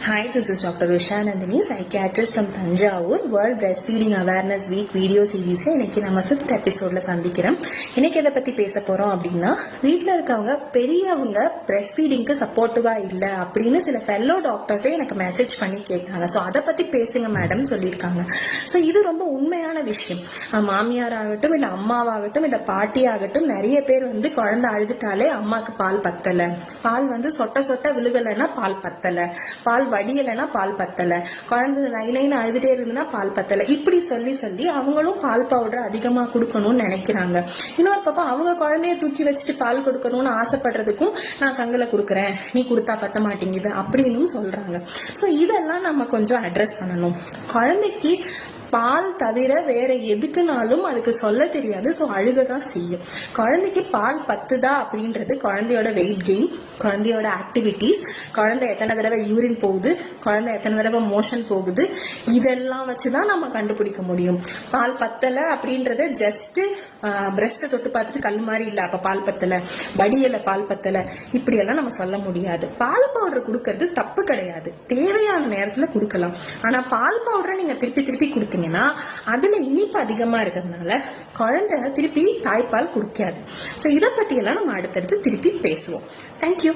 Hi, this is Dr. Usha Nandini, psychiatrist from Tanjavur. World Breastfeeding Awareness Week video series இன்னைக்கு நம்ம 5th எபிசோட்ல சந்திக்கிறோம். இன்னைக்கு எதை பத்தி பேச போறோம் அப்படின்னா, வீட்டில் இருக்கவங்க பெரியவங்க பிரெஸ்ட் ஃபீடிங்க்கு சப்போர்ட்டிவா இல்லை அப்படின்னு சில ஃபெல்லோ டாக்டர்ஸே எனக்கு மெசேஜ் பண்ணி கேட்டாங்க. ஸோ அதை பத்தி பேசுங்க மேடம் சொல்லியிருக்காங்க. ஸோ இது ரொம்ப உண்மையான விஷயம். மாமியார் ஆகட்டும், இல்லை அம்மாவாகட்டும், இல்லை பாட்டி ஆகட்டும், நிறைய பேர் குழந்தை அழுதுட்டாலே அம்மாக்கு பால் பத்தலை, பால் சொட்ட சொட்ட விழுகலைன்னா பால் பத்தலை, பால் வடியலைன்னா பால் பத்தலை, குழந்தை நைன்னு அழுதுட்டே இருந்ததுன்னா பால் பத்தலை, இப்படி சொல்லி சொல்லி அவங்களும் பால் பவுடர் அதிகமா கொடுக்கணும்னு நினைக்கிறாங்க. இன்னொரு பக்கம் அவங்க குழந்தைய தூக்கி வச்சுட்டு பால் கொடுக்கணும்னு ஆசைப்படுறதுக்கும் நான் சங்கல கொடுக்குறேன், நீ கொடுத்தா பத்த மாட்டேங்குது அப்படின்னு சொல்றாங்க. ஸோ இதெல்லாம் நம்ம கொஞ்சம் அட்ரஸ் பண்ணணும். குழந்தைக்கு பால் தவிர வேற எதுக்குனாலும் அதுக்கு சொல்ல தெரியாது. ஸோ அழுகதான் செய்யும். குழந்தைக்கு பால் பத்துதா அப்படின்றது குழந்தையோட வெயிட் கெயின், குழந்தையோட ஆக்டிவிட்டிஸ், குழந்தை எத்தனை தடவை யூரின் போகுது, குழந்தை எத்தனை தடவை மோஷன் போகுது, இதெல்லாம் வச்சுதான் நம்ம கண்டுபிடிக்க முடியும். பால் பத்தலை அப்படின்றத ஜஸ்ட் பிரஸ்ட்டை தொட்டு பார்த்துட்டு கல் மாதிரி இல்லை அப்ப பால் பத்தலை, வடியலை பால் பத்தலை, இப்படியெல்லாம் நம்ம சொல்ல முடியாது. பால் பவுடர் கொடுக்கறது தப்பு கிடையாது, தேவையான நேரத்துல கொடுக்கலாம். ஆனா பால் பவுடரை நீங்க திருப்பி திருப்பி கொடுத்தீங்கன்னா அதுல இனிப்பு அதிகமா இருக்கிறதுனால குழந்தை திருப்பி தாய்ப்பால் குடிக்காது. ஸோ இதை பத்தி எல்லாம் நம்ம அடுத்தடுத்து திருப்பி பேசுவோம். தேங்க்யூ.